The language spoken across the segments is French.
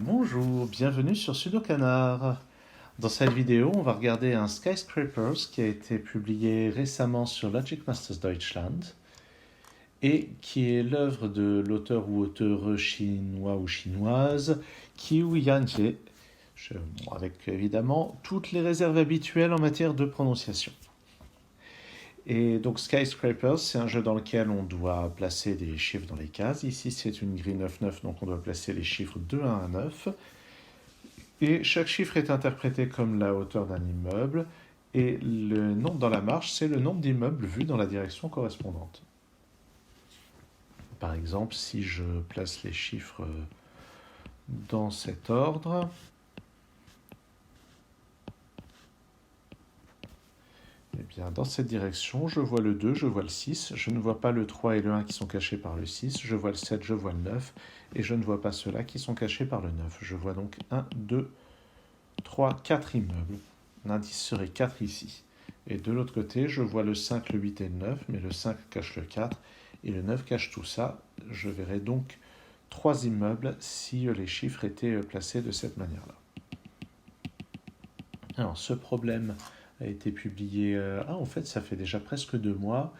Bonjour, bienvenue sur Sudokanar. Dans cette vidéo, on va regarder un Skyscrapers qui a été publié récemment sur Logic Masters Deutschland et qui est l'œuvre de l'auteur ou auteure chinois ou chinoise Qiu Yanjie, avec évidemment toutes les réserves habituelles en matière de prononciation. Et donc Skyscrapers, c'est un jeu dans lequel on doit placer des chiffres dans les cases. Ici, c'est une grille 9-9, donc on doit placer les chiffres de 1 à 9. Et chaque chiffre est interprété comme la hauteur d'un immeuble, et le nombre dans la marge, c'est le nombre d'immeubles vus dans la direction correspondante. Par exemple, si je place les chiffres dans cet ordre, eh bien, dans cette direction, je vois le 2, je vois le 6, je ne vois pas le 3 et le 1 qui sont cachés par le 6, je vois le 7, je vois le 9, et je ne vois pas ceux-là qui sont cachés par le 9. Je vois donc 1, 2, 3, 4 immeubles. L'indice serait 4 ici. Et de l'autre côté, je vois le 5, le 8 et le 9, mais le 5 cache le 4, et le 9 cache tout ça. Je verrai donc 3 immeubles si les chiffres étaient placés de cette manière-là. Alors, ce problème a été publié... en fait, ça fait déjà presque 2 mois.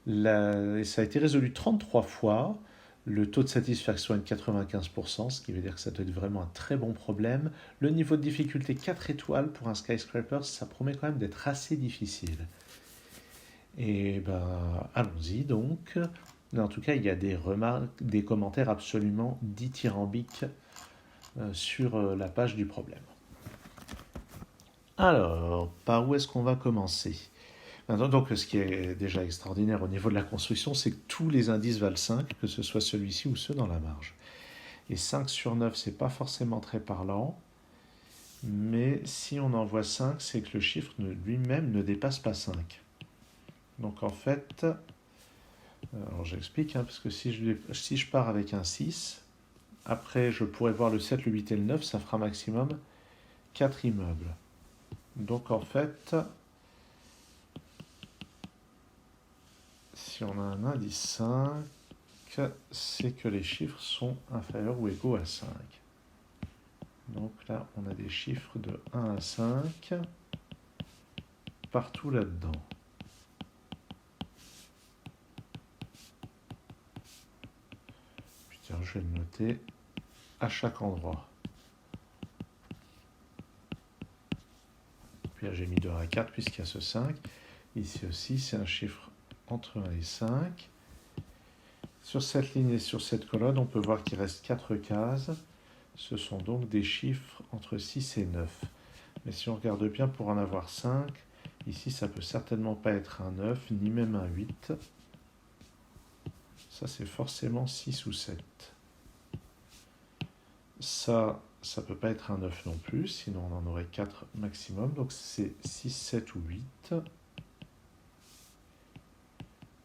Et ça a été résolu 33 fois. Le taux de satisfaction est de 95%, ce qui veut dire que ça doit être vraiment un très bon problème. Le niveau de difficulté 4 étoiles pour un Skyscraper, ça promet quand même d'être assez difficile. Et ben, allons-y donc. En tout cas, il y a des remarques, des commentaires absolument dithyrambiques sur la page du problème. Alors, par où est-ce qu'on va commencer ? Maintenant, donc, ce qui est déjà extraordinaire au niveau de la construction, c'est que tous les indices valent 5, que ce soit celui-ci ou ceux dans la marge. Et 5 sur 9, c'est pas forcément très parlant, mais si on en voit 5, c'est que le chiffre lui-même ne dépasse pas 5. Donc en fait, alors j'explique, parce que si je pars avec un 6, après je pourrais voir le 7, le 8 et le 9, ça fera maximum 4 immeubles. Donc en fait, si on a un indice 5, c'est que les chiffres sont inférieurs ou égaux à 5. Donc là, on a des chiffres de 1 à 5 partout là-dedans. Tiens, je vais le noter à chaque endroit. Puis là, j'ai mis 2 à 4 puisqu'il y a ce 5. Ici aussi, c'est un chiffre entre 1 et 5. Sur cette ligne et sur cette colonne, on peut voir qu'il reste 4 cases. Ce sont donc des chiffres entre 6 et 9. Mais si on regarde bien, pour en avoir 5, ici, ça ne peut certainement pas être un 9, ni même un 8. Ça, c'est forcément 6 ou 7. Ça ne peut pas être un 9 non plus, sinon on en aurait 4 maximum. Donc c'est 6, 7 ou 8.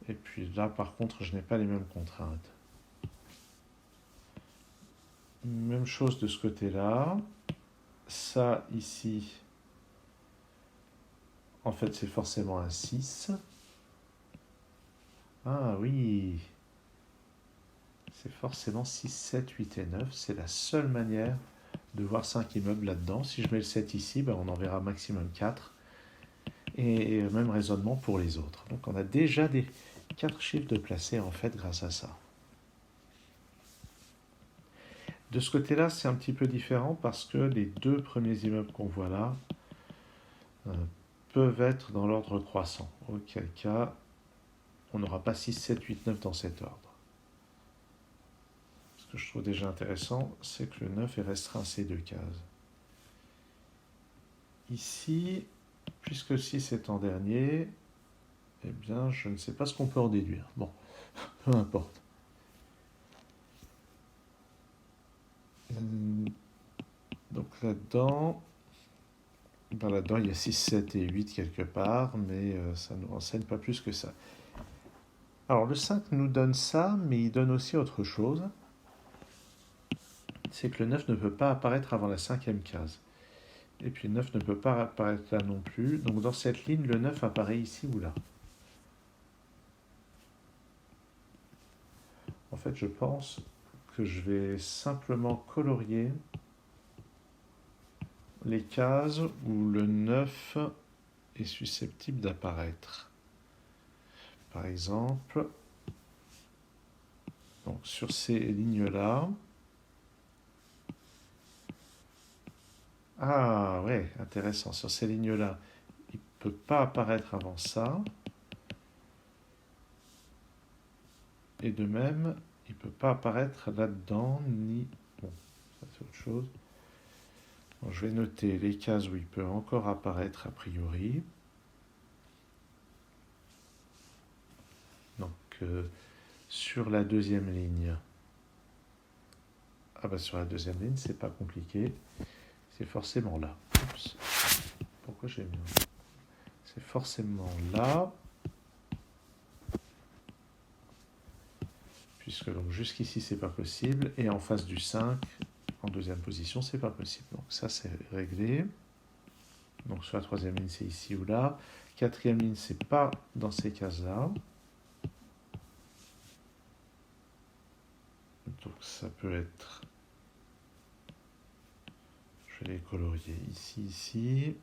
Et puis là, par contre, je n'ai pas les mêmes contraintes. Même chose de ce côté-là. Ça, ici, en fait, c'est forcément un 6. Ah oui, c'est forcément 6, 7, 8 et 9. C'est la seule manière de voir 5 immeubles là-dedans. Si je mets le 7 ici, ben on en verra maximum 4. Et même raisonnement pour les autres. Donc on a déjà des 4 chiffres de placés en fait grâce à ça. De ce côté-là, c'est un petit peu différent parce que les 2 premiers immeubles qu'on voit là peuvent être dans l'ordre croissant. Auquel cas, on n'aura pas 6, 7, 8, 9 dans cet ordre. Ce que je trouve déjà intéressant, c'est que le 9 est restreint à ces 2 cases. Ici, puisque 6 est en dernier, eh bien, je ne sais pas ce qu'on peut en déduire. Bon, peu importe. Donc là-dedans, il y a 6, 7 et 8 quelque part, mais ça ne nous renseigne pas plus que ça. Alors le 5 nous donne ça, mais il donne aussi autre chose. C'est que le 9 ne peut pas apparaître avant la 5e case. Et puis le 9 ne peut pas apparaître là non plus. Donc dans cette ligne, le 9 apparaît ici ou là. En fait, je pense que je vais simplement colorier les cases où le 9 est susceptible d'apparaître. Par exemple, donc sur ces lignes-là. Ah ouais, intéressant. Sur ces lignes-là, il ne peut pas apparaître avant ça. Et de même, il ne peut pas apparaître là-dedans, ni... Bon, ça c'est autre chose. Donc, je vais noter les cases où il peut encore apparaître a priori. Donc, sur la deuxième ligne... Ah bah sur la deuxième ligne, c'est pas compliqué. C'est forcément là. Oups. Pourquoi j'ai mis... C'est forcément là. Puisque donc jusqu'ici, c'est pas possible. Et en face du 5, en deuxième position, c'est pas possible. Donc ça, c'est réglé. Donc sur la troisième ligne, c'est ici ou là. Quatrième ligne, c'est pas dans ces cases-là. Donc ça peut être... Je vais les colorier ici, ici.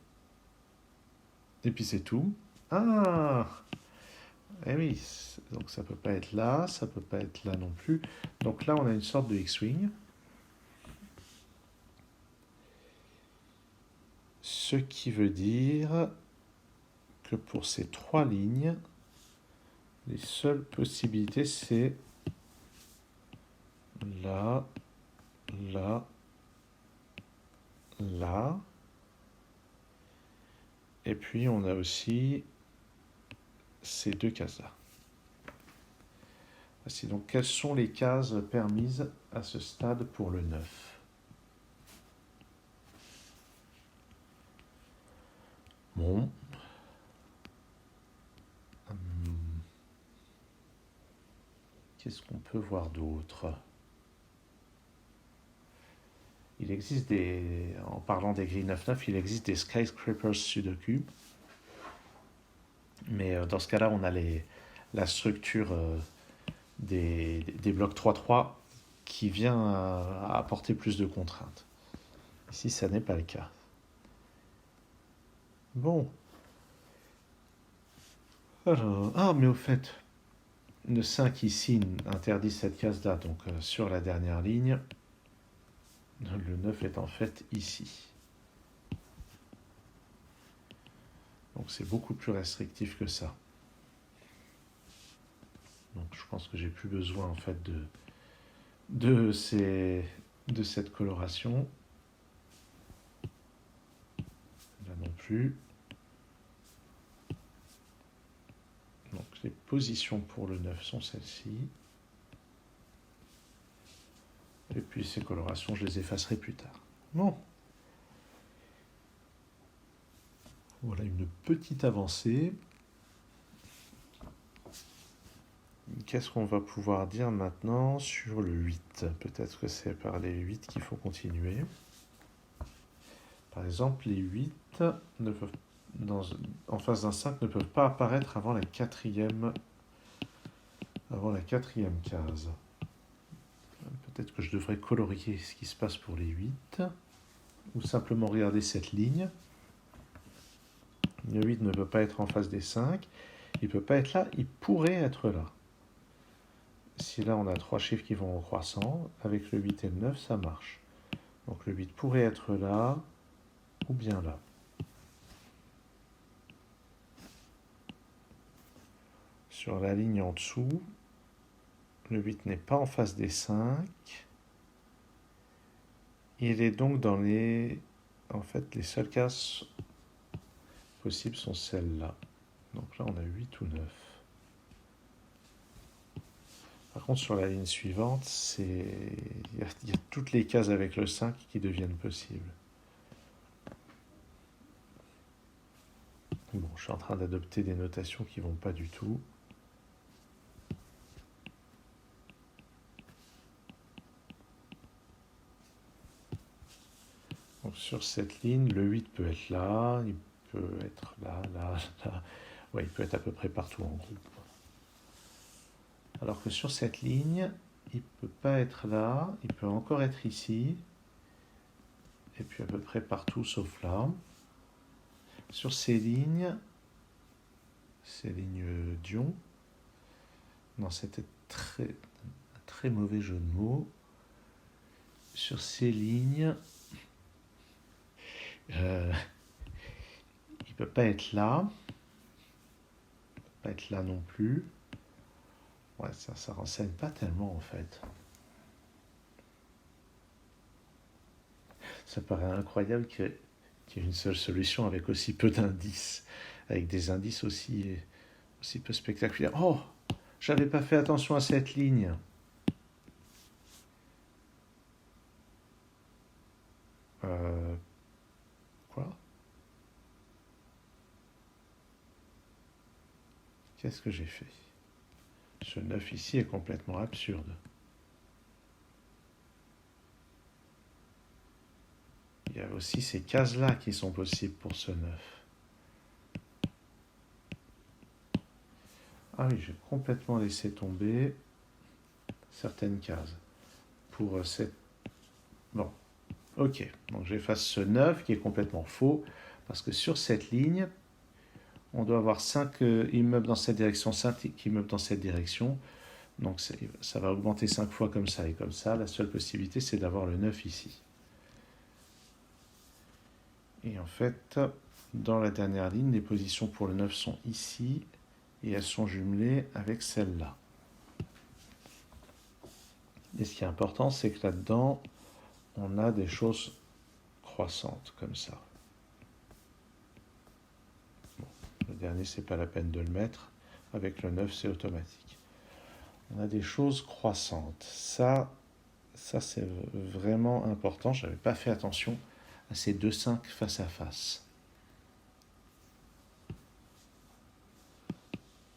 Et puis c'est tout. Ah! Eh oui, donc ça peut pas être là, ça peut pas être là non plus. Donc là, on a une sorte de X-Wing. Ce qui veut dire que pour ces trois lignes, les seules possibilités, c'est là, là, là. Et puis, on a aussi ces deux cases-là. Voici donc quelles sont les cases permises à ce stade pour le 9. Bon. Qu'est-ce qu'on peut voir d'autre? Il existe des... En parlant des grilles 9-9, il existe des skyscrapers sudoku. Mais dans ce cas-là, on a la structure des blocs 3-3 qui vient à apporter plus de contraintes. Ici, ça n'est pas le cas. Bon. Alors, ah, mais au fait, le 5 ici interdit cette case-là, donc sur la dernière ligne, le 9 est en fait ici. Donc c'est beaucoup plus restrictif que ça. Donc je pense que j'ai plus besoin en fait de cette coloration. Là non plus. Donc les positions pour le 9 sont celles-ci. Et puis ces colorations, je les effacerai plus tard. Bon. Voilà une petite avancée. Qu'est-ce qu'on va pouvoir dire maintenant sur le 8? Peut-être que c'est par les 8 qu'il faut continuer. Par exemple, les 8 ne peuvent, en face d'un 5 ne peuvent pas apparaître avant la quatrième case. Peut-être que je devrais colorier ce qui se passe pour les 8, ou simplement regarder cette ligne. Le 8 ne peut pas être en face des 5, il ne peut pas être là, il pourrait être là. Si là on a trois chiffres qui vont au croissant, avec le 8 et le 9, ça marche. Donc le 8 pourrait être là, ou bien là. Sur la ligne en dessous, le 8 n'est pas en face des 5. Il est donc dans les... En fait, les seules cases possibles sont celles-là. Donc là, on a 8 ou 9. Par contre, sur la ligne suivante, il y a toutes les cases avec le 5 qui deviennent possibles. Bon, je suis en train d'adopter des notations qui ne vont pas du tout. Donc sur cette ligne, le 8 peut être là, il peut être là, là, là. Ouais, il peut être à peu près partout en groupe. Alors que sur cette ligne, il peut pas être là, il peut encore être ici, et puis à peu près partout sauf là. Sur ces lignes Dion, non, c'était un très mauvais jeu de mots. Sur ces lignes, il peut pas être là, pas être là non plus. Ouais, ça renseigne pas tellement en fait. Ça paraît incroyable qu'il y ait une seule solution avec aussi peu d'indices, avec des indices aussi peu spectaculaires. Oh, j'avais pas fait attention à cette ligne. Quoi? Qu'est-ce que j'ai fait? Ce 9 ici est complètement absurde. Il y a aussi ces cases-là qui sont possibles pour ce 9. Ah oui, j'ai complètement laissé tomber certaines cases. Pour cette... Bon, ok. Donc j'efface ce 9 qui est complètement faux, parce que sur cette ligne, on doit avoir 5 immeubles dans cette direction, 5 immeubles dans cette direction. Donc ça va augmenter 5 fois comme ça et comme ça. La seule possibilité, c'est d'avoir le 9 ici. Et en fait, dans la dernière ligne, les positions pour le 9 sont ici, et elles sont jumelées avec celle-là. Et ce qui est important, c'est que là-dedans, on a des choses croissantes, comme ça. Bon, le dernier, c'est pas la peine de le mettre. Avec le 9, c'est automatique. On a des choses croissantes. Ça c'est vraiment important. Je n'avais pas fait attention à ces deux 5 face à face.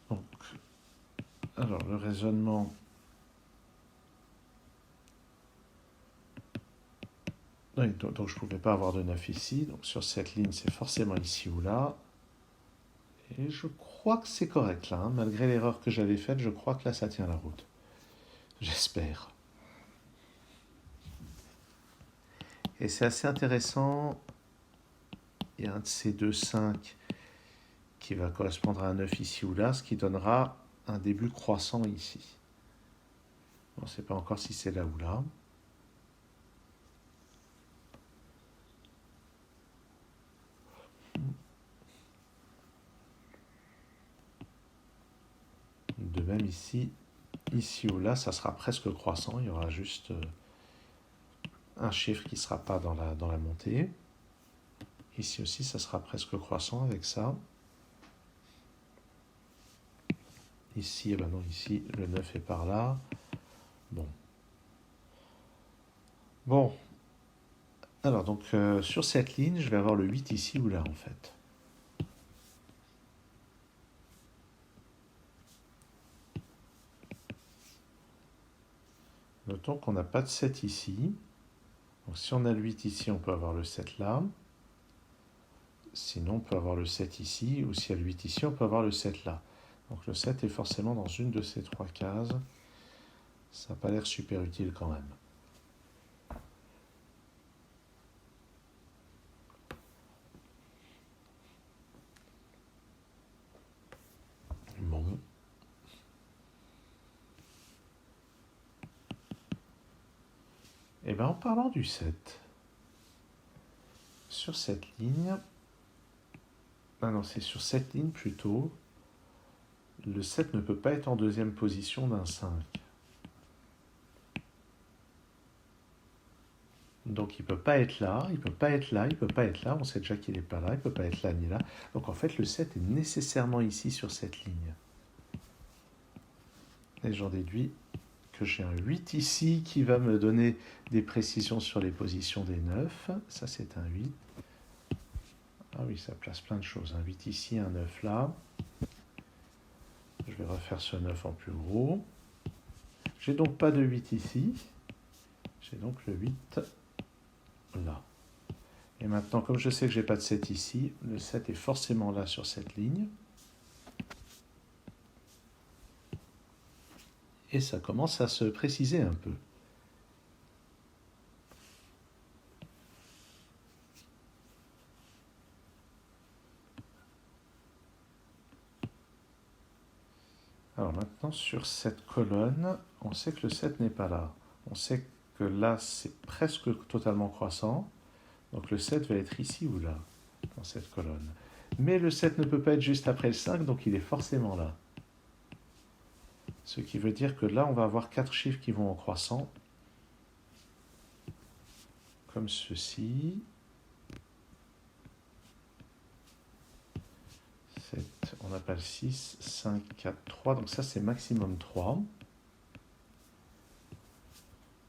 Donc, alors, le raisonnement... Oui, donc je ne pouvais pas avoir de 9 ici. Donc sur cette ligne, c'est forcément ici ou là. Et je crois que c'est correct là. Hein. Malgré l'erreur que j'avais faite, je crois que là, ça tient la route. J'espère. Et c'est assez intéressant. Il y a un de ces deux 5 qui va correspondre à un 9 ici ou là, ce qui donnera un début croissant ici. On ne sait pas encore si c'est là ou là. De même ici ou là, ça sera presque croissant. Il y aura juste un chiffre qui ne sera pas dans la montée. Ici aussi, ça sera presque croissant avec ça. Ici, ben non, ici, le 9 est par là. Bon. Alors, donc, sur cette ligne, je vais avoir le 8 ici ou là, en fait. Notons qu'on n'a pas de 7 ici. Donc, si on a le 8 ici, on peut avoir le 7 là. Sinon, on peut avoir le 7 ici. Ou s'il y a le 8 ici, on peut avoir le 7 là. Donc, le 7 est forcément dans une de ces 3 cases. Ça n'a pas l'air super utile quand même. Bon. Et bien, en parlant du 7, sur cette ligne... Ah non, c'est sur cette ligne plutôt. Le 7 ne peut pas être en deuxième position d'un 5. Donc il ne peut pas être là, il ne peut pas être là, il ne peut pas être là. On sait déjà qu'il n'est pas là, il ne peut pas être là ni là. Donc en fait, le 7 est nécessairement ici sur cette ligne. Et j'en déduis que j'ai un 8 ici qui va me donner des précisions sur les positions des 9. Ça, c'est un 8. Ah oui, ça place plein de choses. Un 8 ici, un 9 là. Je vais refaire ce 9 en plus gros. J'ai donc pas de 8 ici. J'ai donc le 8 là. Et maintenant, comme je sais que j'ai pas de 7 ici, le 7 est forcément là sur cette ligne. Et ça commence à se préciser un peu. Alors maintenant, sur cette colonne, on sait que le 7 n'est pas là. On sait que là, c'est presque totalement croissant. Donc le 7 va être ici ou là, dans cette colonne. Mais le 7 ne peut pas être juste après le 5, donc il est forcément là. Ce qui veut dire que là, on va avoir 4 chiffres qui vont en croissant. Comme ceci. 7, on n'a pas le 6, 5, 4, 3. Donc ça, c'est maximum 3.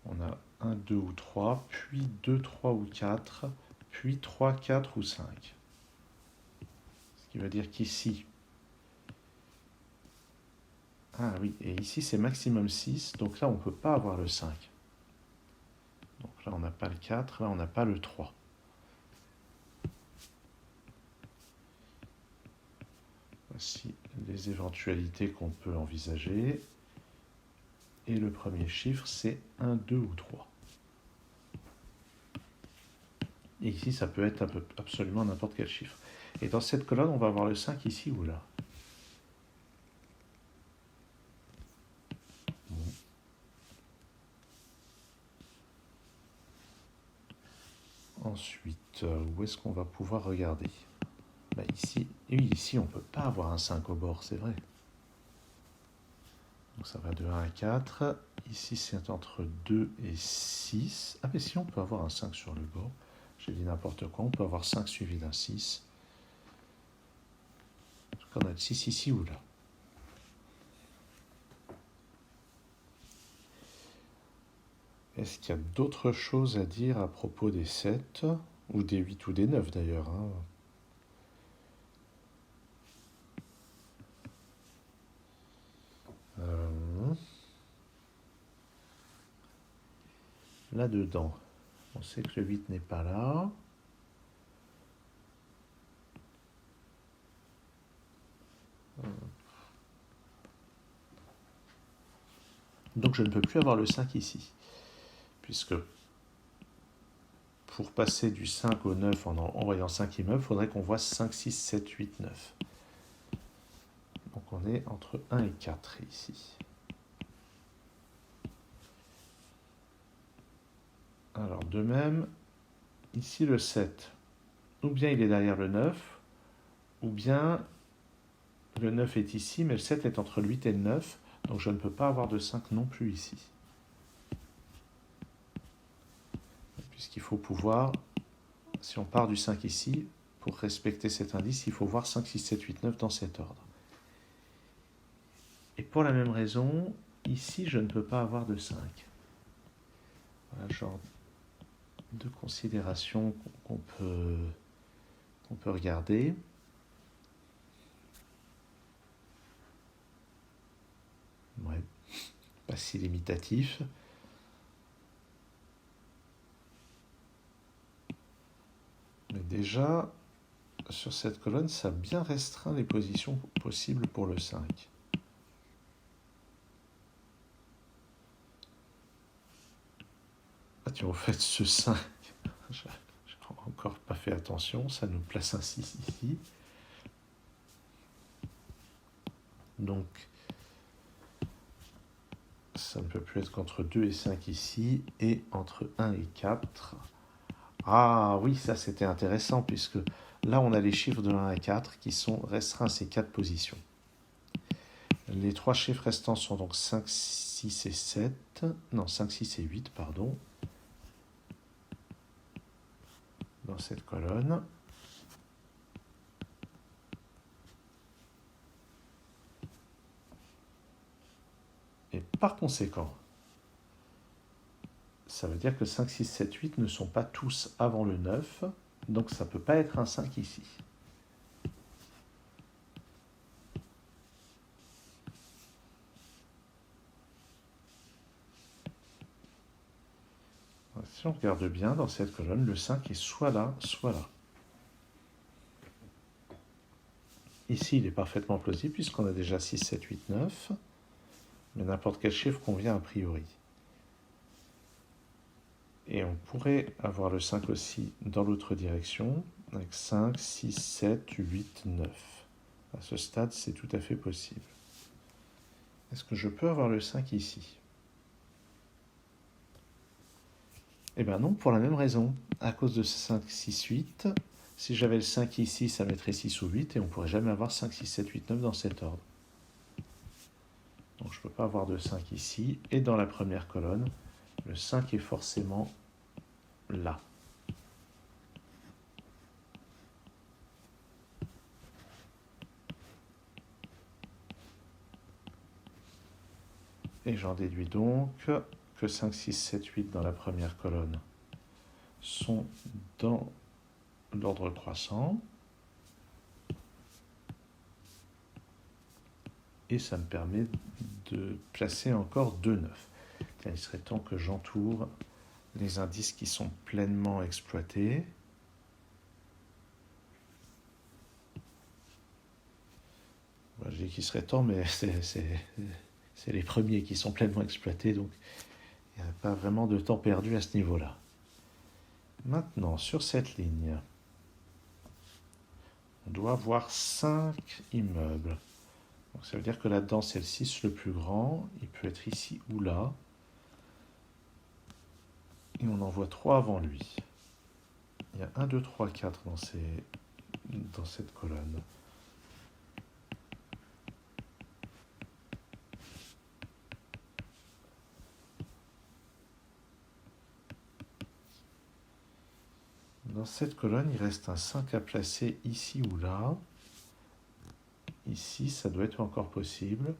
On a 1, 2 ou 3, puis 2, 3 ou 4, puis 3, 4 ou 5. Ce qui veut dire qu'ici... Ah oui, et ici, c'est maximum 6. Donc là, on ne peut pas avoir le 5. Donc là, on n'a pas le 4, là, on n'a pas le 3. Voici les éventualités qu'on peut envisager. Et le premier chiffre, c'est 1, 2 ou 3. Et ici, ça peut être absolument n'importe quel chiffre. Et dans cette colonne, on va avoir le 5 ici ou là. Bon. Ensuite, où est-ce qu'on va pouvoir regarder? Ici, oui, ici, on ne peut pas avoir un 5 au bord, c'est vrai. Donc ça va de 1 à 4. Ici, c'est entre 2 et 6. Ah, mais si, on peut avoir un 5 sur le bord. J'ai dit n'importe quoi. On peut avoir 5 suivi d'un 6. Donc on a le 6 ici ou là. Est-ce qu'il y a d'autres choses à dire à propos des 7 ou des 8 ou des 9 d'ailleurs, hein? Là-dedans, on sait que le 8 n'est pas là. Donc je ne peux plus avoir le 5 ici. Puisque pour passer du 5 au 9 en envoyant 5 immeubles, il faudrait qu'on voit 5, 6, 7, 8, 9. Donc on est entre 1 et 4 ici. Alors de même, ici le 7, ou bien il est derrière le 9, ou bien le 9 est ici, mais le 7 est entre le 8 et le 9, donc je ne peux pas avoir de 5 non plus ici. Puisqu'il faut pouvoir, si on part du 5 ici, pour respecter cet indice, il faut voir 5, 6, 7, 8, 9 dans cet ordre. Et pour la même raison, ici, je ne peux pas avoir de 5. Voilà le genre de considération qu'on peut regarder. Ouais, pas si limitatif. Mais déjà, sur cette colonne, ça a bien restreint les positions possibles pour le 5. Ah tiens, au fait, ce 5, j'ai encore pas fait attention, ça nous place un 6 ici. Donc, ça ne peut plus être qu'entre 2 et 5 ici, et entre 1 et 4. Ah oui, ça c'était intéressant, puisque là on a les chiffres de 1 à 4 qui sont restreints à ces 4 positions. Les 3 chiffres restants sont donc 5, 6 et 7. Non, 5, 6 et 8, pardon. Dans cette colonne. Et par conséquent, ça veut dire que 5, 6, 7, 8 ne sont pas tous avant le 9, donc ça ne peut pas être un 5 ici. Si on regarde bien, dans cette colonne, le 5 est soit là, soit là. Ici, il est parfaitement plausible, puisqu'on a déjà 6, 7, 8, 9. mais n'importe quel chiffre convient a priori. Et on pourrait avoir le 5 aussi dans l'autre direction, avec 5, 6, 7, 8, 9. À ce stade, c'est tout à fait possible. Est-ce que je peux avoir le 5 ici? Eh bien non, pour la même raison. À cause de 5, 6, 8, si j'avais le 5 ici, ça mettrait 6 ou 8, et on ne pourrait jamais avoir 5, 6, 7, 8, 9 dans cet ordre. Donc je ne peux pas avoir de 5 ici, et dans la première colonne, le 5 est forcément là. Et j'en déduis donc que 5, 6, 7, 8 dans la première colonne sont dans l'ordre croissant. Et ça me permet de placer encore 2 9. Il serait temps que j'entoure les indices qui sont pleinement exploités. Je dis qu'il serait temps, mais c'est les premiers qui sont pleinement exploités, donc il n'y a pas vraiment de temps perdu à ce niveau-là. Maintenant, sur cette ligne, on doit avoir 5 immeubles. Donc ça veut dire que là-dedans, c'est le 6 le plus grand. Il peut être ici ou là. Et on en voit 3 avant lui. Il y a 1, 2, 3, 4 dans cette colonne. Dans cette colonne, il reste un 5 à placer ici ou là. Ici, ça doit être encore possible.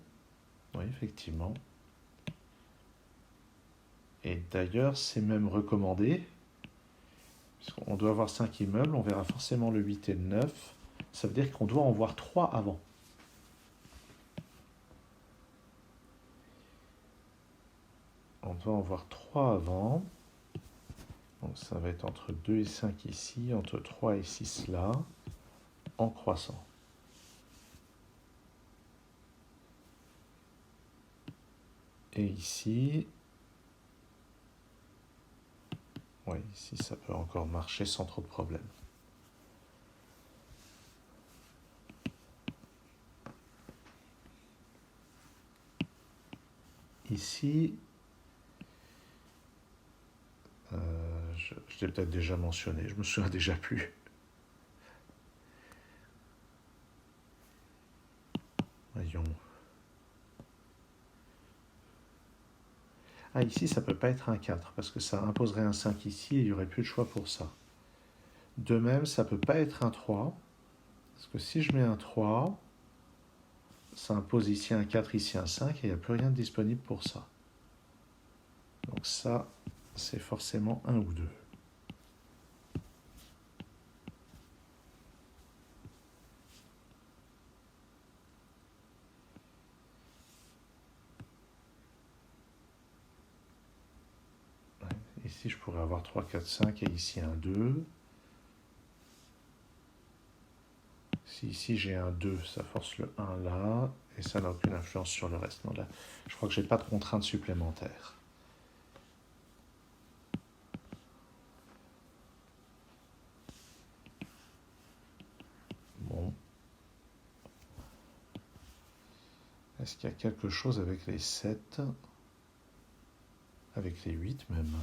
Oui, effectivement. Et d'ailleurs, c'est même recommandé. Puisqu'on doit avoir 5 immeubles, on verra forcément le 8 et le 9. Ça veut dire qu'on doit en voir 3 avant. On doit en voir 3 avant. Donc ça va être entre 2 et 5 ici, entre 3 et 6 là, en croissant. Et ici, oui, ici ça peut encore marcher sans trop de problèmes. Ici, je l'ai peut-être déjà mentionné, je me souviens déjà plus. Voyons. Ah, ici, ça ne peut pas être un 4, parce que ça imposerait un 5 ici, et il n'y aurait plus de choix pour ça. De même, ça ne peut pas être un 3, parce que si je mets un 3, ça impose ici un 4, ici un 5, et il n'y a plus rien de disponible pour ça. Donc ça, c'est forcément 1 ou 2. Ici, je pourrais avoir 3, 4, 5 et ici un 2. Si ici j'ai un 2, ça force le 1 là, et ça n'a aucune influence sur le reste. Non, là, je crois que je n'ai pas de contraintes supplémentaires. Bon. Est-ce qu'il y a quelque chose avec les 7 ? Avec les 8 même.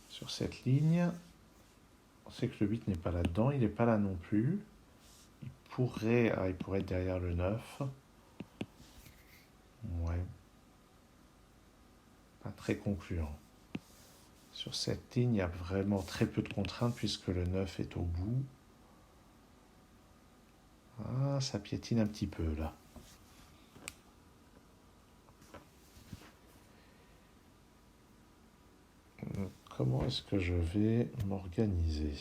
Sur cette ligne, on sait que le 8 n'est pas là-dedans, il n'est pas là non plus. Il pourrait être derrière le 9. Ouais. Pas très concluant. Sur cette ligne, il y a vraiment très peu de contraintes puisque le 9 est au bout. Ah, ça piétine un petit peu là. Comment est-ce que je vais m'organiser ?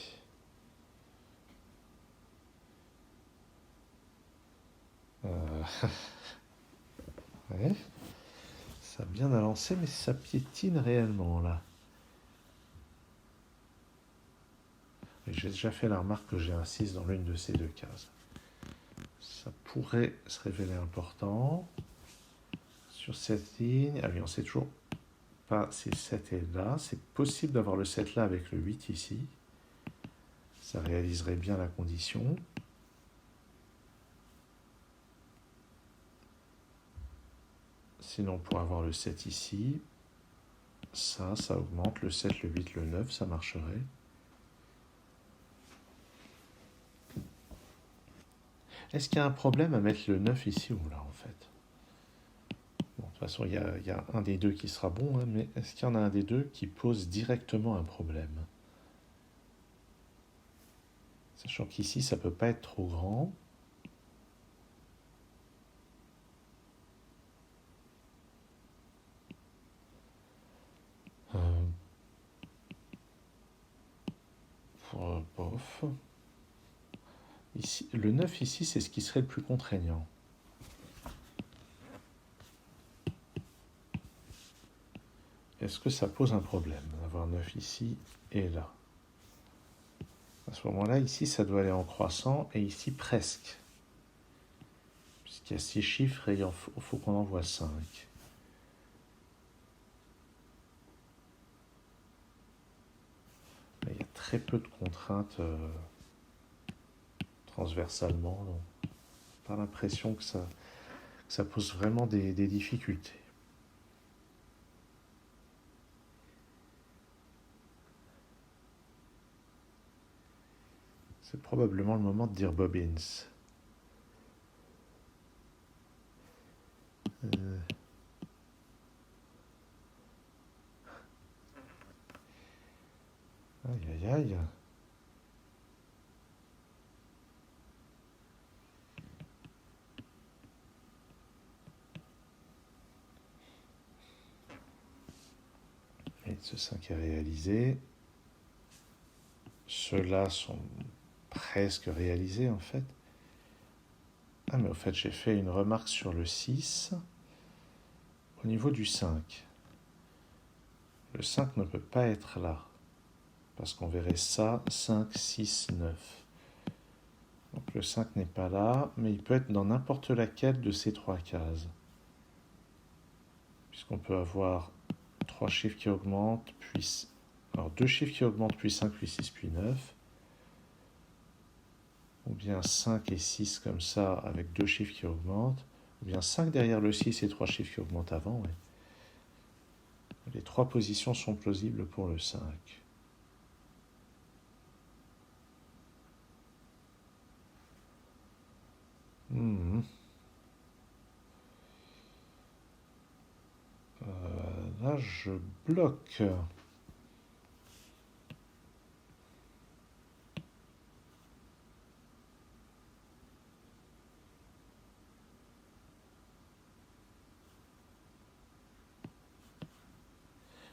Ouais. Ça a bien avancé, mais ça piétine réellement là. J'ai déjà fait la remarque que j'ai un 6 dans l'une de ces deux cases. Ça pourrait se révéler important. Sur cette ligne, ah oui, on sait toujours pas si le 7 est là. C'est possible d'avoir le 7 là avec le 8 ici. Ça réaliserait bien la condition. Sinon, pour avoir le 7 ici, ça augmente. Le 7, le 8, le 9, ça marcherait. Est-ce qu'il y a un problème à mettre le 9 ici ou là, en fait? Bon, de toute façon, il y a un des deux qui sera bon, hein, mais est-ce qu'il y en a un des deux qui pose directement un problème? Sachant qu'ici, ça ne peut pas être trop grand. Bof. Ici, le 9 ici, c'est ce qui serait le plus contraignant. Est-ce que ça pose un problème d'avoir 9 ici et là? À ce moment-là, ici, ça doit aller en croissant et ici, presque. Puisqu'il y a 6 chiffres et il faut qu'on en voit 5. Mais il y a très peu de contraintes transversalement. Donc, pas l'impression que ça pose vraiment des difficultés. C'est probablement le moment de dire Bobbins. Aïe, aïe, aïe. Et ce 5 est réalisé. Ceux-là sont presque réalisés en fait. Ah mais au fait j'ai fait une remarque sur le 6 au niveau du 5. Le 5 ne peut pas être là parce qu'on verrait ça 5, 6, 9. Donc le 5 n'est pas là, mais il peut être dans n'importe laquelle de ces trois cases. Puisqu'on peut avoir trois chiffres qui augmentent, puis... Alors deux chiffres qui augmentent, puis 5, puis 6, puis 9. Ou bien 5 et 6 comme ça, avec deux chiffres qui augmentent. Ou bien 5 derrière le 6 et trois chiffres qui augmentent avant. Ouais. Les trois positions sont plausibles pour le 5. Là, je bloque.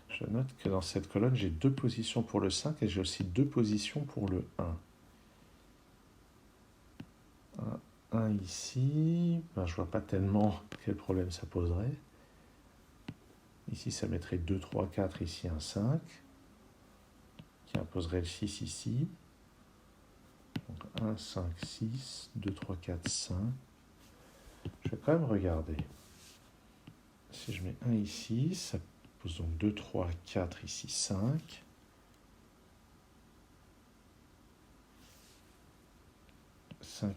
Je note que dans cette colonne, j'ai deux positions pour le 5 et j'ai aussi deux positions pour le 1. Un ici, ben, je vois pas tellement quel problème ça poserait. Ici, ça mettrait 2, 3, 4, ici un 5, qui imposerait le 6 ici. Donc 1, 5, 6, 2, 3, 4, 5. Je vais quand même regarder. Si je mets 1 ici, ça pose donc 2, 3, 4, ici 5.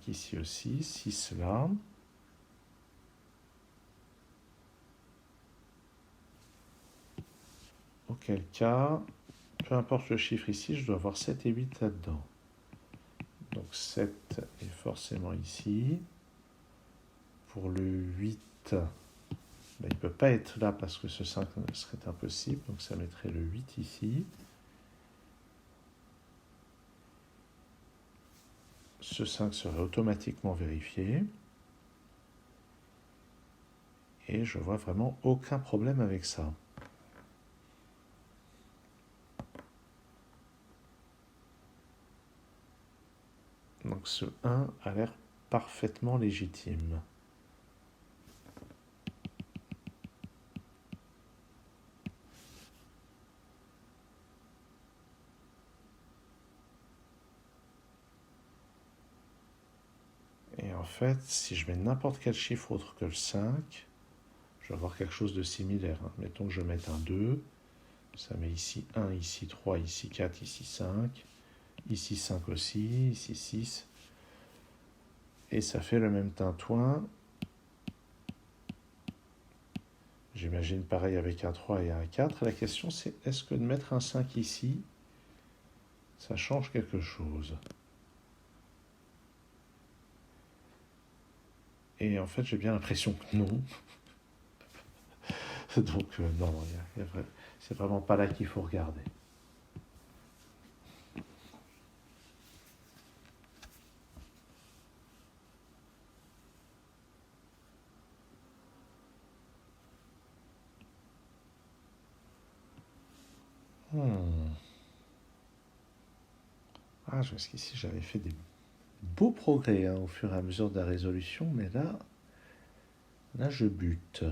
Ici aussi, 6 là. Auquel cas, peu importe le chiffre ici, je dois avoir 7 et 8 là-dedans. Donc 7 est forcément ici. Pour le 8, ben, il ne peut pas être là parce que ce 5 serait impossible. Donc ça mettrait le 8 ici. Ce 5 serait automatiquement vérifié. Et je vois vraiment aucun problème avec ça. Donc ce 1 a l'air parfaitement légitime. Et en fait, si je mets n'importe quel chiffre autre que le 5, je vais avoir quelque chose de similaire. Hein. Mettons que je mette un 2, ça met ici 1, ici 3, ici 4, ici 5, ici 5 aussi, ici 6. Et ça fait le même tintouin. J'imagine pareil avec un 3 et un 4. La question c'est, est-ce que de mettre un 5 ici, ça change quelque chose? Et en fait, j'ai bien l'impression que non. Donc non, c'est vraiment pas là qu'il faut regarder. Ah, jusqu'ici, j'avais fait des beaux progrès hein, au fur et à mesure de la résolution, mais là je bute.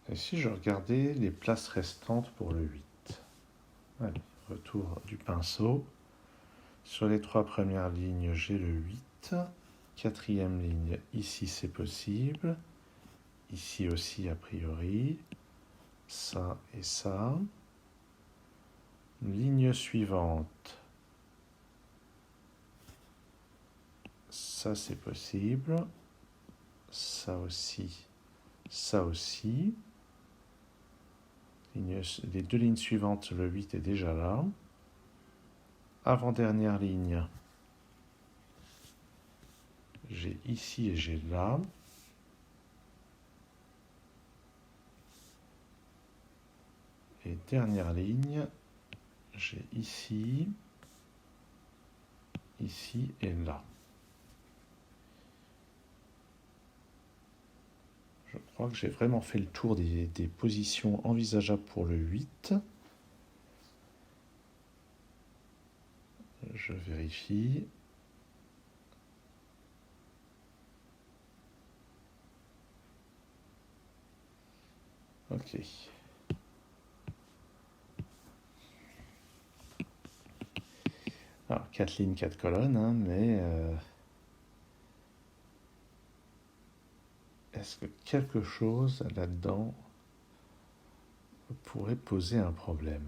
Et si je regardais les places restantes pour le 8? Allez, retour du pinceau. Sur les 3 premières lignes, j'ai le 8. 4e ligne, ici c'est possible. Ici aussi, a priori. Ça et ça. Ligne suivante. Ça c'est possible. Ça aussi. Ça aussi. Les 2 lignes suivantes, le 8 est déjà là. Avant-dernière ligne, j'ai ici et j'ai là. Et dernière ligne, j'ai ici, ici et là. Je crois que j'ai vraiment fait le tour des positions envisageables pour le 8. Je vérifie. Ok. Alors, 4 lignes, 4 colonnes, hein, mais est-ce que quelque chose là-dedans pourrait poser un problème?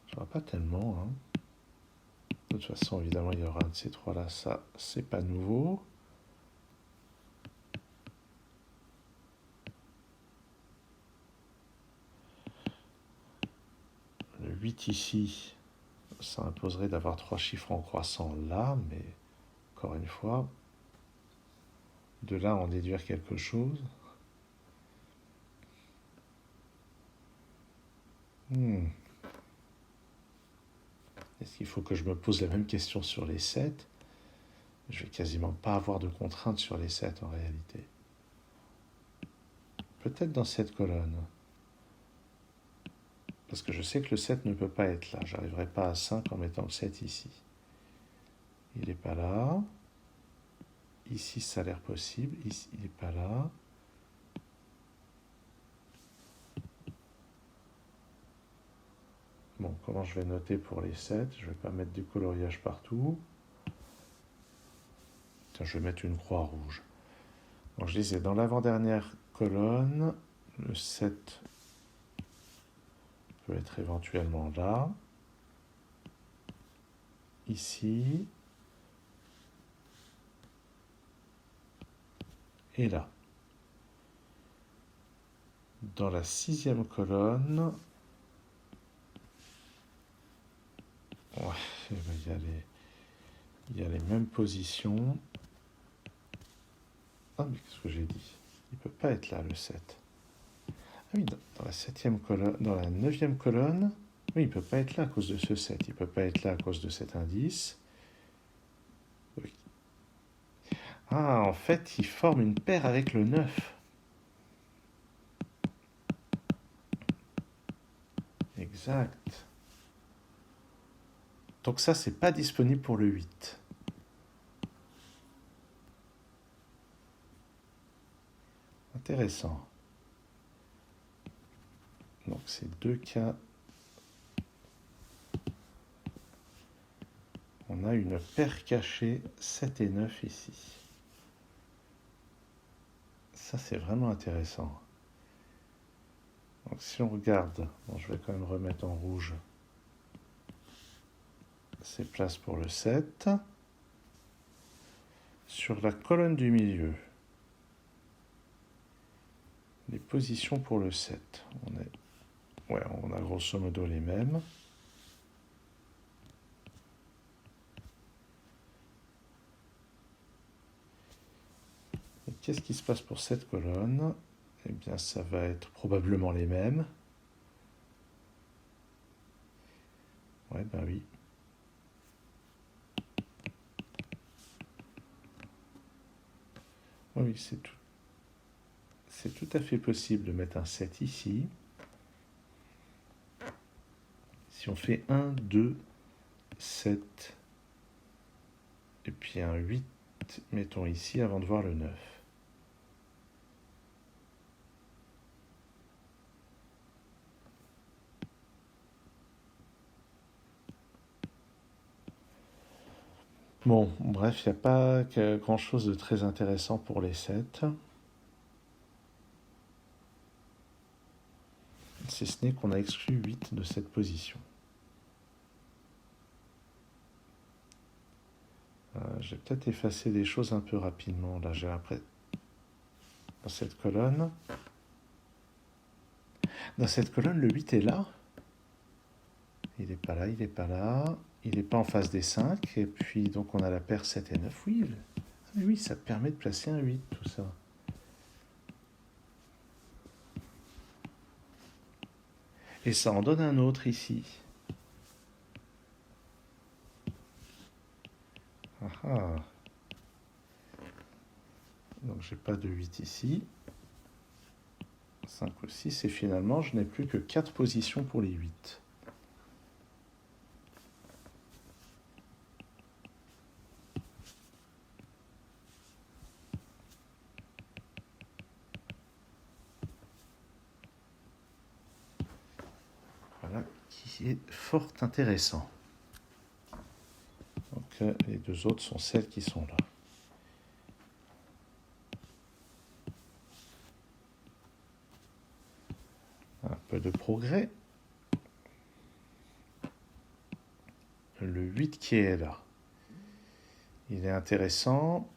Je vois pas tellement. Hein. De toute façon, évidemment, il y aura un de ces trois-là. Ça, c'est pas nouveau. Le 8 ici, ça imposerait d'avoir 3 chiffres en croissant là, mais encore une fois, de là en déduire quelque chose. Est-ce qu'il faut que je me pose la même question sur les 7? Je vais quasiment pas avoir de contraintes sur les 7 en réalité. Peut-être dans cette colonne. Parce que je sais que le 7 ne peut pas être là. J'arriverai pas à 5 en mettant le 7 ici. Il n'est pas là. Ici, ça a l'air possible. Ici, il n'est pas là. Bon, comment je vais noter pour les 7? Je ne vais pas mettre du coloriage partout. Tiens, je vais mettre une croix rouge. Donc, je disais, dans l'avant-dernière colonne, le 7 peut être éventuellement là. Ici. Et là. Dans la 6e colonne, ouais, il y a les mêmes positions. Ah, mais qu'est-ce que j'ai dit? Il ne peut pas être là, le 7. Ah oui, dans la 7e colonne, dans la 9e colonne, oui, il ne peut pas être là à cause de ce 7. Il ne peut pas être là à cause de cet indice. Oui. Ah, en fait, il forme une paire avec le 9. Exact. Donc ça, c'est pas disponible pour le 8. Intéressant. Donc c'est 2 cas. On a une paire cachée 7 et 9 ici. Ça, c'est vraiment intéressant. Donc si on regarde, bon, je vais quand même remettre en rouge ces places pour le 7. Sur la colonne du milieu, les positions pour le 7. On a grosso modo les mêmes. Et qu'est-ce qui se passe pour cette colonne? Eh bien, ça va être probablement les mêmes. Ouais, ben oui. Oui, c'est tout à fait possible de mettre un 7 ici. Si on fait 1, 2, 7, et puis un 8, mettons ici avant de voir le 9. Bon, bref, il n'y a pas grand-chose de très intéressant pour les 7. Si ce n'est qu'on a exclu 8 de cette position. J'ai peut-être effacé des choses un peu rapidement. Là, j'ai après dans cette colonne. Dans cette colonne, le 8 est là. Il n'est pas là, il n'est pas là. Il n'est pas en face des 5. Et puis, donc, on a la paire 7 et 9. Oui, oui, ça permet de placer un 8, tout ça. Et ça en donne un autre ici. Ah ah. Donc, j'ai pas de 8 ici. 5 ou 6. Et finalement, je n'ai plus que 4 positions pour les 8. Voilà, qui est fort intéressant. Donc, les deux autres sont celles qui sont là. Un peu de progrès. Le 8 qui est là. Il est intéressant.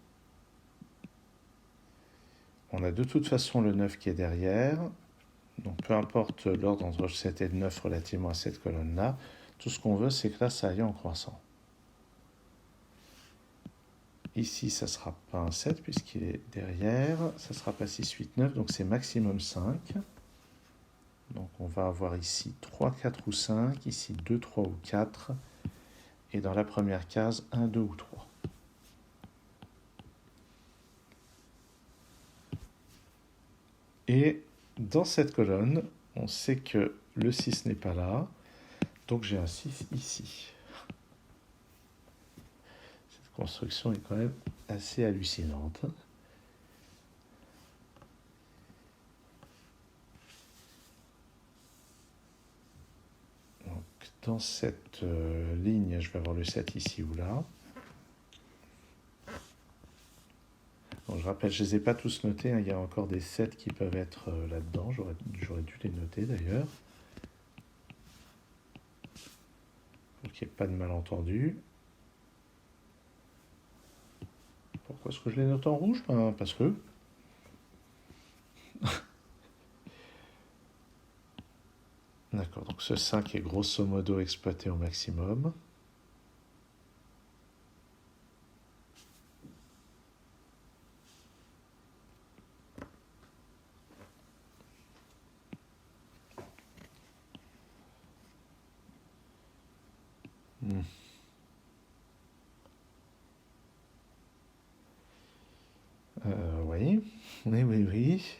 On a de toute façon le 9 qui est derrière. Donc peu importe l'ordre entre le 7 et le 9 relativement à cette colonne-là, tout ce qu'on veut, c'est que là, ça aille en croissant. Ici, ça ne sera pas un 7 puisqu'il est derrière. Ça ne sera pas 6, 8, 9, donc c'est maximum 5. Donc on va avoir ici 3, 4 ou 5, ici 2, 3 ou 4. Et dans la première case, 1, 2 ou 3. Et dans cette colonne, on sait que le 6 n'est pas là. Donc j'ai un 6 ici. Cette construction est quand même assez hallucinante. Donc dans cette ligne, je vais avoir le 7 ici ou là. Donc, je rappelle, je ne les ai pas tous notés. Il y a encore des 7 qui peuvent être là-dedans. J'aurais dû les noter d'ailleurs. Pour qu'il n'y ait pas de malentendu. Pourquoi est-ce que je les note en rouge? Parce que. D'accord, donc ce 5 est grosso modo exploité au maximum. Oui, oui, oui.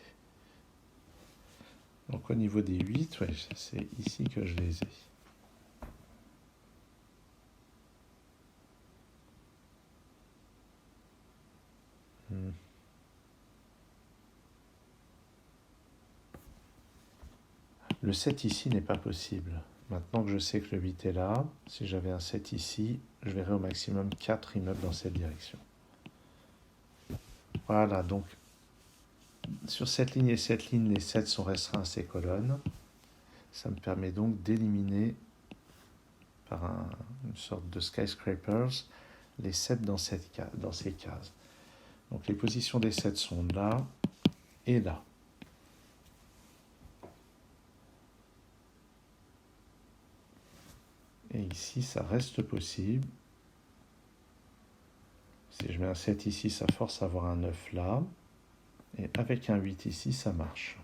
Donc au niveau des 8, ouais, c'est ici que je les ai. Hmm. Le 7 ici n'est pas possible. Maintenant que je sais que le 8 est là, si j'avais un 7 ici, je verrais au maximum 4 immeubles dans cette direction. Voilà, donc sur cette ligne et cette ligne, les 7 sont restreints à ces colonnes. Ça me permet donc d'éliminer par une sorte de skyscrapers les 7 dans ces cases. Donc les positions des 7 sont là et là. Et ici, ça reste possible. Si je mets un 7 ici, ça force à avoir un 9 là. Et avec un 8 ici, ça marche.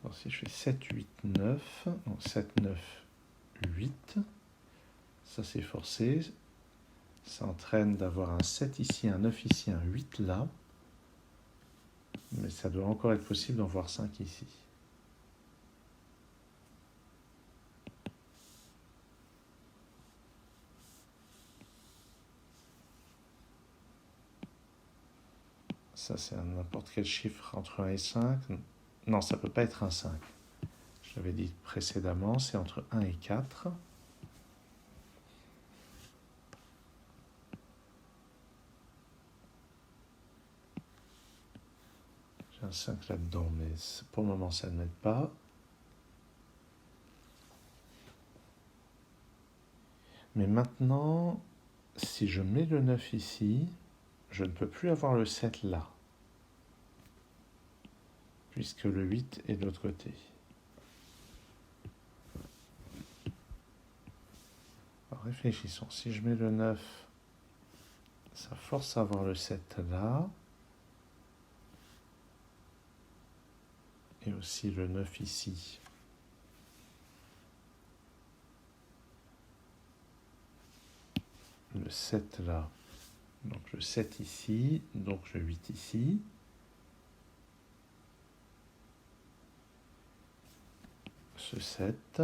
Alors si je fais 7, 8, 9, donc 7, 9, 8, ça c'est forcé. Ça entraîne d'avoir un 7 ici, un 9 ici, un 8 là. Mais ça doit encore être possible d'en voir 5 ici. Ça, c'est n'importe quel chiffre entre 1 et 5. Non, ça ne peut pas être un 5. Je l'avais dit précédemment, c'est entre 1 et 4. J'ai un 5 là-dedans, mais pour le moment, ça ne m'aide pas. Mais maintenant, si je mets le 9 ici, je ne peux plus avoir le 7 là, puisque le 8 est de l'autre côté. Alors réfléchissons, si je mets le 9, ça force à avoir le 7 là, et aussi le 9 ici. Le 7 là, donc le 7 ici, donc le 8 ici. Ce 7.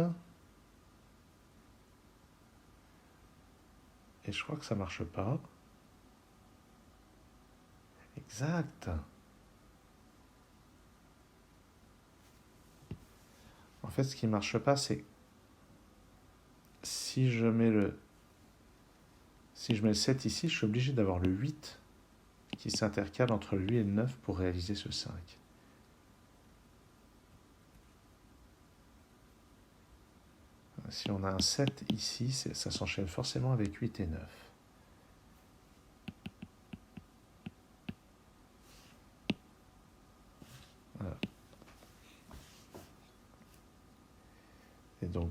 Et je crois que ça marche pas. Exact. En fait, ce qui marche pas, c'est si je mets le 7 ici, je suis obligé d'avoir le 8 qui s'intercale entre lui et le 9 pour réaliser ce 5. Si on a un 7 ici, ça s'enchaîne forcément avec 8 et 9. Voilà. Et donc,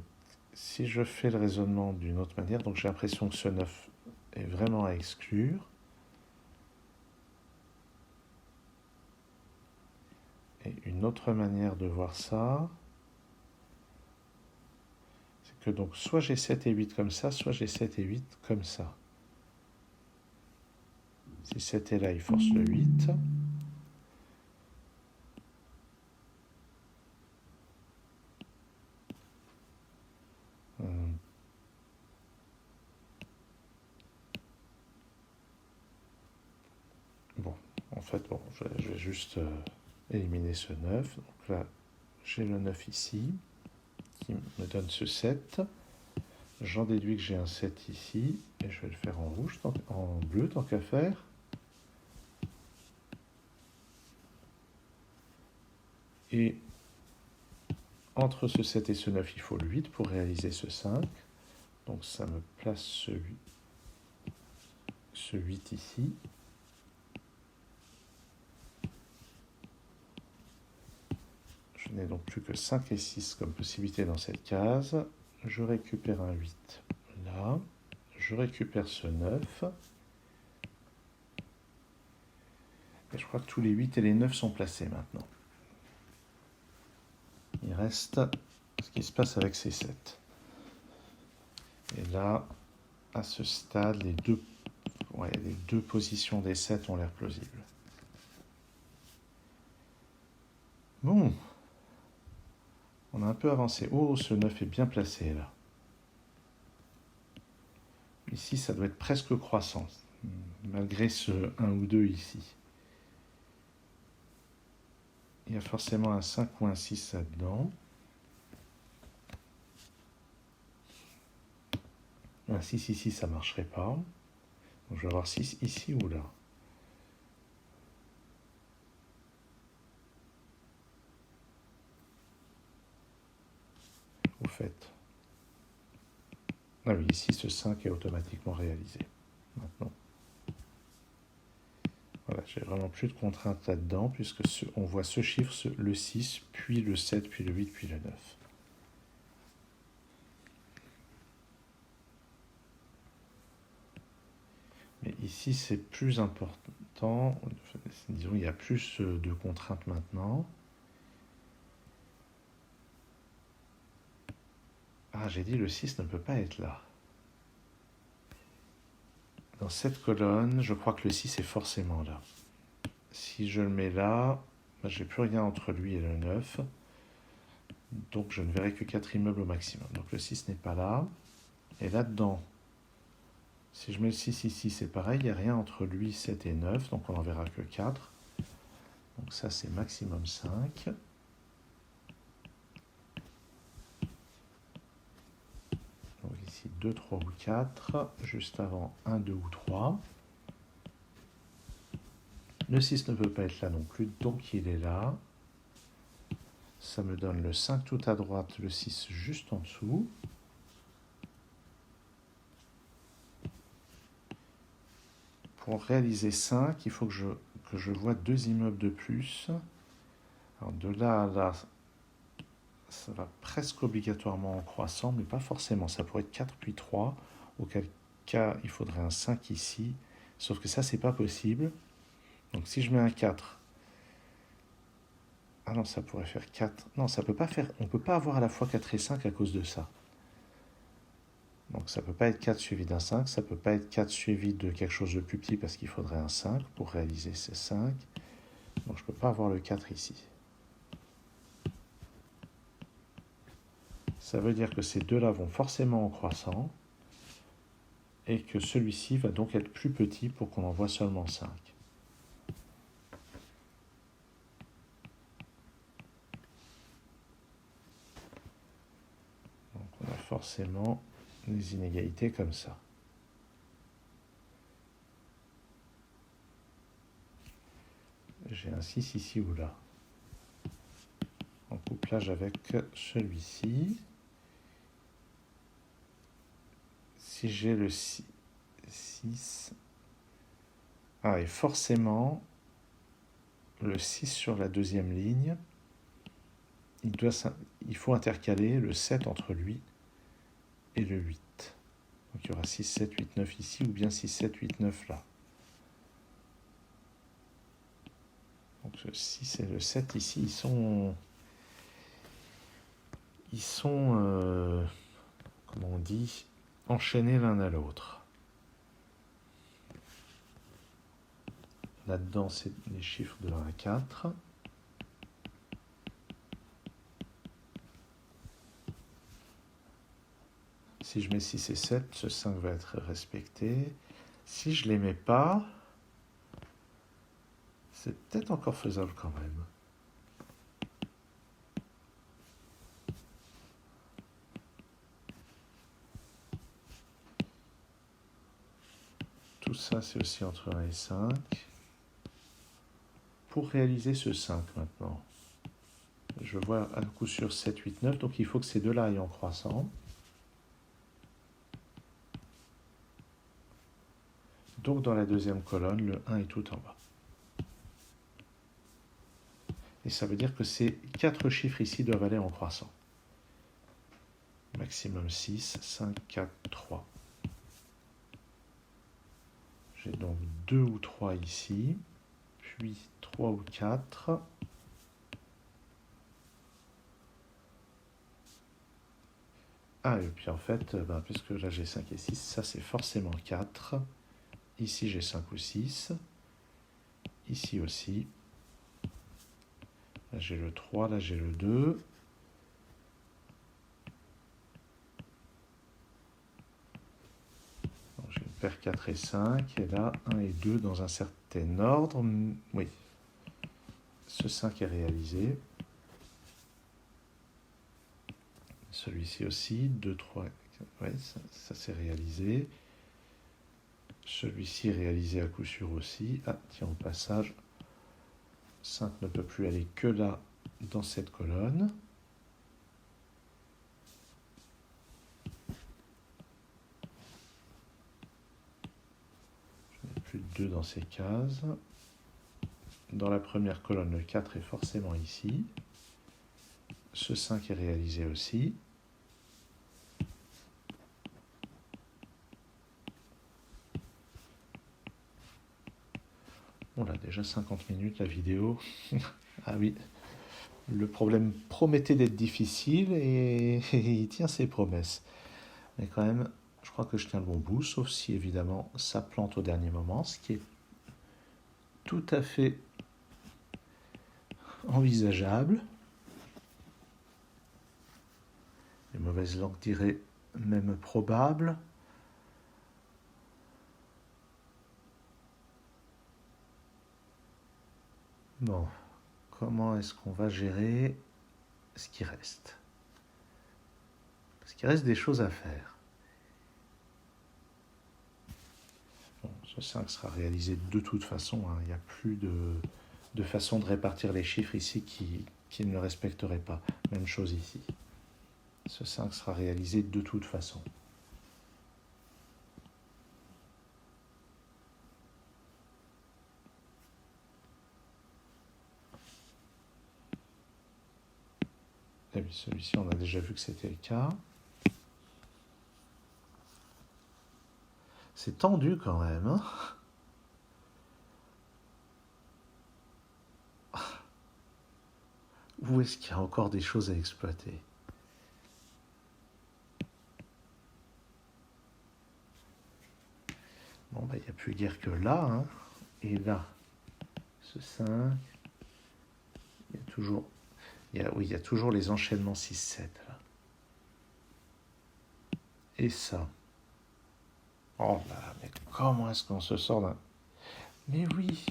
si je fais le raisonnement d'une autre manière, donc j'ai l'impression que ce 9 est vraiment à exclure. Et une autre manière de voir ça, c'est que donc soit j'ai 7 et 8 comme ça, soit j'ai 7 et 8 comme ça. Si 7 est là, il force le 8. Bon, en fait, bon, je vais juste éliminer ce 9. Donc là, j'ai le 9 ici, qui me donne ce 7. J'en déduis que j'ai un 7 ici, et je vais le faire en rouge, en bleu, tant qu'à faire. Et entre ce 7 et ce 9, il faut le 8 pour réaliser ce 5. Donc ça me place ce 8 ici. Je n'ai donc plus que 5 et 6 comme possibilité dans cette case. Je récupère un 8 là. Je récupère ce 9. Et je crois que tous les 8 et les 9 sont placés maintenant. Il reste ce qui se passe avec ces 7. Et là, à ce stade, les deux... Ouais, les deux positions des 7 ont l'air plausibles. Bon, on a un peu avancé. Oh, ce 9 est bien placé là. Ici, ça doit être presque croissant, malgré ce 1 ou 2 ici. Il y a forcément un 5 ou un 6 là-dedans. Un 6 ici, ça ne marcherait pas. Donc je vais avoir 6 ici ou là. Au fait. Ah oui, ici, ce 5 est automatiquement réalisé. Maintenant. Voilà, j'ai vraiment plus de contraintes là-dedans, puisque on voit ce chiffre, le 6, puis le 7, puis le 8, puis le 9. Mais ici, c'est plus important. Disons, il y a plus de contraintes maintenant. Ah, j'ai dit le 6 ne peut pas être là. Dans cette colonne, je crois que le 6 est forcément là. Si je le mets là, ben, je n'ai plus rien entre lui et le 9. Donc je ne verrai que 4 immeubles au maximum. Donc le 6 n'est pas là. Et là-dedans, si je mets le 6 ici, c'est pareil, il n'y a rien entre lui, 7 et 9, donc on n'en verra que 4. Donc ça, c'est maximum 5. Donc ici, 2, 3 ou 4. Juste avant, 1, 2 ou 3. Le 6 ne peut pas être là non plus, donc il est là. Ça me donne le 5 tout à droite, le 6 juste en dessous. Pour réaliser 5, il faut que je vois 2 immeubles de plus. Alors de là à là, ça va presque obligatoirement en croissant, mais pas forcément. Ça pourrait être 4 puis 3, auquel cas il faudrait un 5 ici. Sauf que ça, c'est pas possible. Donc si je mets un 4, ah non, ça pourrait faire 4. Non, ça peut pas faire. On ne peut pas avoir à la fois 4 et 5 à cause de ça. Donc ça ne peut pas être 4 suivi d'un 5, ça ne peut pas être 4 suivi de quelque chose de plus petit parce qu'il faudrait un 5 pour réaliser ces 5. Donc je ne peux pas avoir le 4 ici. Ça veut dire que ces deux-là vont forcément en croissant et que celui-ci va donc être plus petit pour qu'on en voit seulement 5. Donc on a forcément des inégalités comme ça. J'ai un 6 ici ou là. En couplage avec celui-ci. Si j'ai le 6... Ah, et forcément, le 6 sur la deuxième ligne, il faut intercaler le 7 entre lui et le 8. Donc il y aura 6, 7, 8, 9 ici, ou bien 6, 7, 8, 9 là. Donc le 6 et le 7 ici, ils sont comment on dit, enchaînés l'un à l'autre. Là-dedans, c'est les chiffres de 1 à 4. Si je mets 6 et 7, ce 5 va être respecté. Si je ne les mets pas, c'est peut-être encore faisable quand même. Tout ça, c'est aussi entre 1 et 5. Pour réaliser ce 5 maintenant, je vois à coup sûr 7, 8, 9, donc il faut que ces deux-là aillent en croissant. Donc dans la deuxième colonne, le 1 est tout en bas. Et ça veut dire que ces 4 chiffres ici doivent aller en croissant. Maximum 6, 5, 4, 3. J'ai donc 2 ou 3 ici, puis 3 ou 4. Ah, et puis en fait, puisque là j'ai 5 et 6, ça c'est forcément 4. Ici, j'ai 5 ou 6. Ici aussi. Là, j'ai le 3, là, j'ai le 2. J'ai une paire 4 et 5. Et là, 1 et 2 dans un certain ordre. Oui. Ce 5 est réalisé. Celui-ci aussi. 2, 3. Oui, ça c'est réalisé. Celui-ci est réalisé à coup sûr aussi. Ah, tiens, au passage, 5 ne peut plus aller que là, dans cette colonne. Je n'ai plus de 2 dans ces cases. Dans la première colonne, le 4 est forcément ici. Ce 5 est réalisé aussi. On a déjà 50 minutes la vidéo. Ah oui, le problème promettait d'être difficile et il tient ses promesses. Mais quand même, je crois que je tiens le bon bout, sauf si évidemment ça plante au dernier moment, ce qui est tout à fait envisageable. Les mauvaises langues diraient même probable. Bon, comment est-ce qu'on va gérer ce qui reste? Parce qu'il reste des choses à faire. Bon, ce 5 sera réalisé de toute façon. Il n'y a plus de façon de répartir les chiffres ici qui ne le respecterait pas. Même chose ici. Ce 5 sera réalisé de toute façon. Et puis celui-ci, on a déjà vu que c'était le cas. C'est tendu quand même, hein. Où est-ce qu'il y a encore des choses à exploiter? Bon, il n'y a plus guère que là, hein. Et là, ce 5, il y a toujours, oui, il y a toujours les enchaînements 6-7, là. Et ça. Oh là, mais comment est-ce qu'on se sort d'un... Mais oui,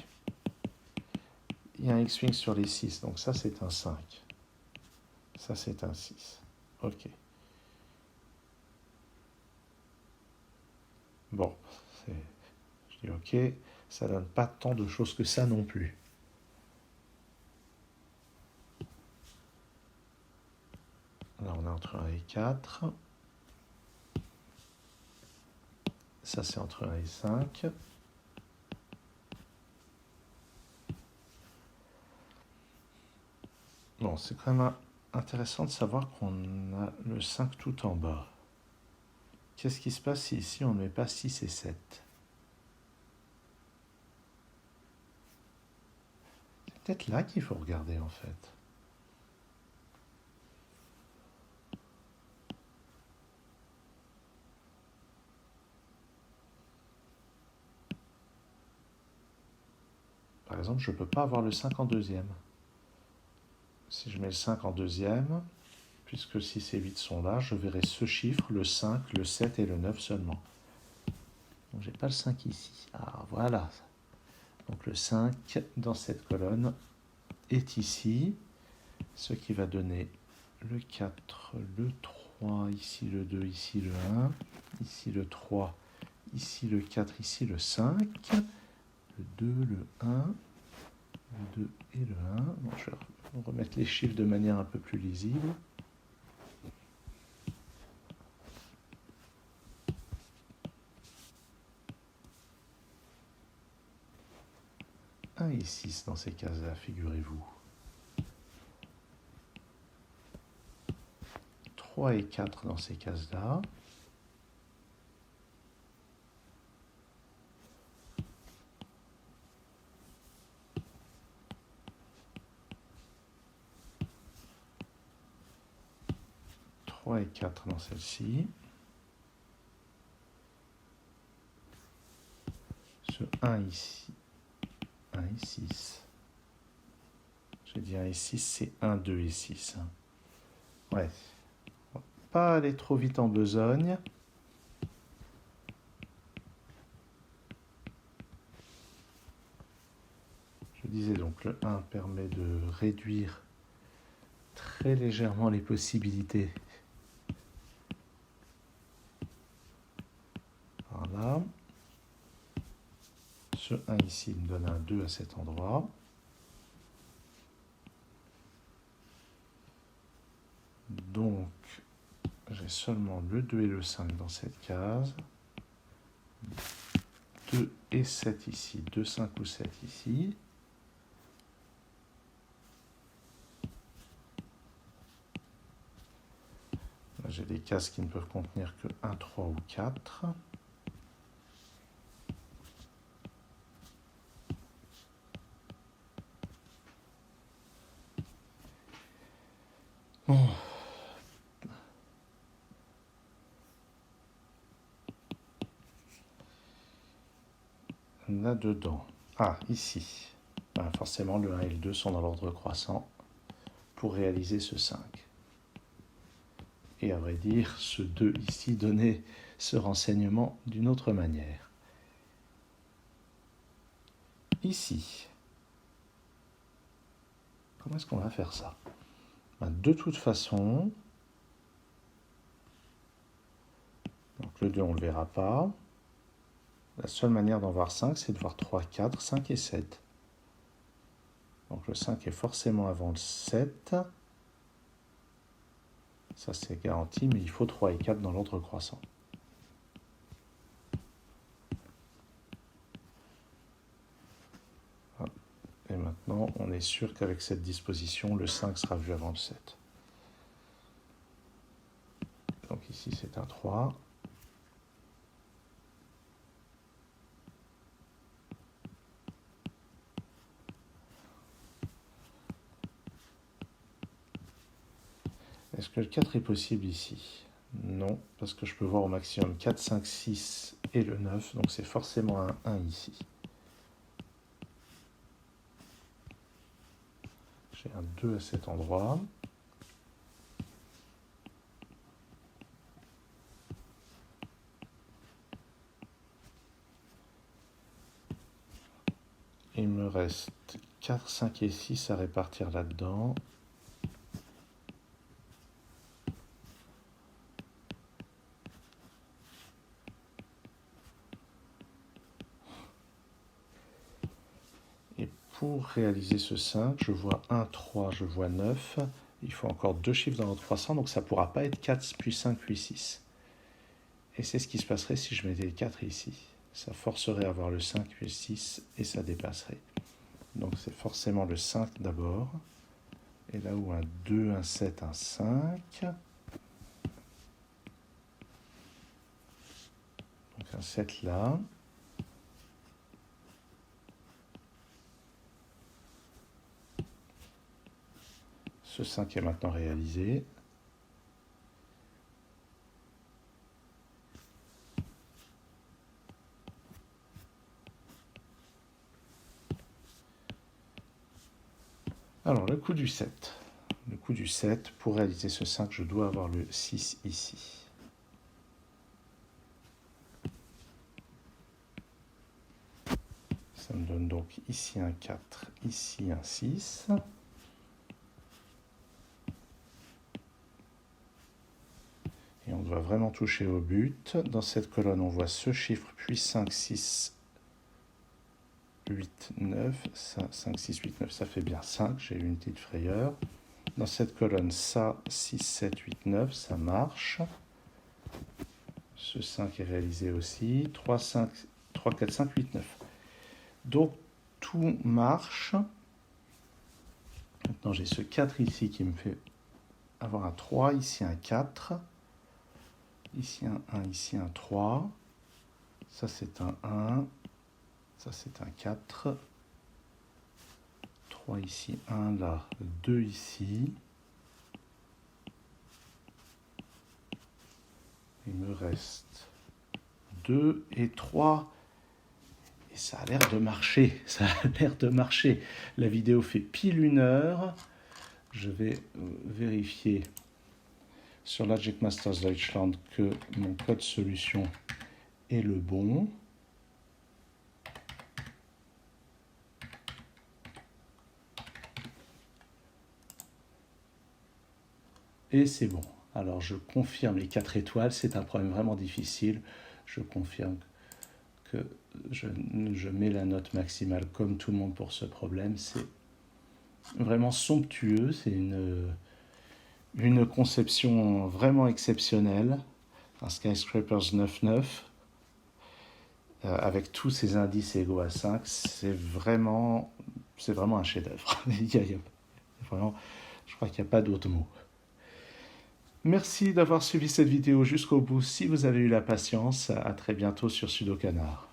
il y a un X-Wing sur les 6, donc ça c'est un 5. Ça c'est un 6. Ok. Bon, je dis ok, ça donne pas tant de choses que ça non plus. Là on est entre 1 et 4. Ça c'est entre 1 et 5. Bon, c'est quand même intéressant de savoir qu'on a le 5 tout en bas. Qu'est-ce qui se passe si ici on ne met pas 6 et 7? C'est peut-être là qu'il faut regarder en fait. Par exemple, je ne peux pas avoir le 5 en deuxième. Si je mets le 5 en deuxième, puisque 6 et 8 sont là, je verrai ce chiffre, le 5, le 7 et le 9 seulement. Donc j'ai pas le 5 ici. Ah voilà. Donc le 5 dans cette colonne est ici, ce qui va donner le 4, le 3, ici le 2, ici le 1, ici le 3, ici le 4, ici le 5, le 2, le 1, le 2 et le 1. Bon, je vais remettre les chiffres de manière un peu plus lisible. Un et 6 dans ces cases-là, figurez-vous. 3 et 4 dans ces cases-là. Et 4 dans celle-ci. ce 1 ici, 1 et 6. Je dis 1 et 6, c'est 1, 2 et 6. Ouais, on va pas aller trop vite en besogne. Je disais donc le 1 permet de réduire très légèrement les possibilités. Voilà. Ce 1 ici me donne un 2 à cet endroit. Donc, j'ai seulement le 2 et le 5 dans cette case. 2 et 7 ici, 2, 5 ou 7 ici. Là, j'ai des cases qui ne peuvent contenir que 1, 3 ou 4. Bon. Là-dedans. Ah, ici. Ben, forcément, le 1 et le 2 sont dans l'ordre croissant pour réaliser ce 5. Et à vrai dire, ce 2 ici donnait ce renseignement d'une autre manière. Ici, comment est-ce qu'on va faire ça? Ben, de toute façon, donc le 2 on ne le verra pas. La seule manière d'en voir 5, c'est de voir 3, 4, 5 et 7. Donc le 5 est forcément avant le 7. Ça c'est garanti, mais il faut 3 et 4 dans l'ordre croissant. Et maintenant, on est sûr qu'avec cette disposition, le 5 sera vu avant le 7. Donc ici, c'est un 3. Est-ce que le 4 est possible ici? Non, parce que je peux voir au maximum 4, 5, 6 et le 9, donc c'est forcément un 1 ici. J'ai un 2 à cet endroit. Il me reste 4, 5 et 6 à répartir là-dedans. Et pour réaliser ce 5, je vois 1, 3, je vois 9. Il faut encore 2 chiffres dans l'ordre croissant, donc ça ne pourra pas être 4, puis 5, puis 6. Et c'est ce qui se passerait si je mettais le 4 ici. Ça forcerait à avoir le 5, puis le 6, et ça dépasserait. Donc c'est forcément le 5 d'abord. Et là où un 2, un 7, un 5. Donc un 7 là. Ce 5 est maintenant réalisé. Alors, le coup du 7. Le coup du 7, pour réaliser ce 5, je dois avoir le 6 ici. Ça me donne donc ici un 4, ici un 6. Et on doit vraiment toucher au but. Dans cette colonne, on voit ce chiffre, puis 5, 6, 8, 9. Ça, 5, 6, 8, 9, ça fait bien 5. J'ai eu une petite frayeur. Dans cette colonne, ça, 6, 7, 8, 9, ça marche. Ce 5 est réalisé aussi. 3, 5, 3, 4, 5, 8, 9. Donc, tout marche. Maintenant, j'ai ce 4 ici qui me fait avoir un 3, ici un 4. Ici un 1, ici un 3. Ça, c'est un 1. Ça, c'est un 4. 3 ici, 1 là, 2 ici. Il me reste 2 et 3. Et Et ça a l'air de marcher, ça a l'air de marcher. La vidéo fait pile 1 heure. Je vais vérifier sur Logic Masters Deutschland que mon code solution est le bon. Et c'est bon. Alors je confirme les 4 étoiles, c'est un problème vraiment difficile. Je confirme que je mets la note maximale comme tout le monde pour ce problème. C'est vraiment somptueux, c'est une conception vraiment exceptionnelle. Un Skyscrapers 9.9 avec tous ces indices égaux à 5, c'est vraiment un chef-d'œuvre. Vraiment, je crois qu'il n'y a pas d'autre mot. Merci d'avoir suivi cette vidéo jusqu'au bout. Si vous avez eu la patience, à très bientôt sur Sudocanar.